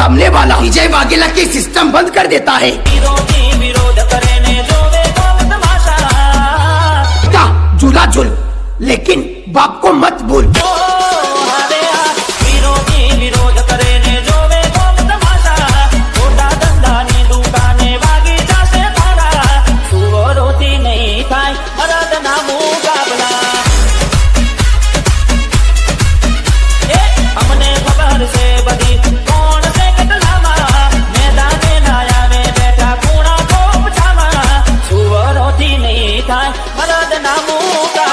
सामने वाला विजय वाघेला की सिस्टम बंद कर देता है। विरोध करे जोवे तमाशा झूला झूल लेकिन बाप को मत भूल। विरोध करे जोवे तमाशा छोटा धंधा नी दुकाने वागी जासे थारा सुवरोती नहीं थाय मरद ना मुकाबला। हमने खबर से बदी कौन से कटलामा मैदाने नाया में बैठा कूड़ा को पछावा सुवरोती नहीं थाय मरद ना मुकाबला।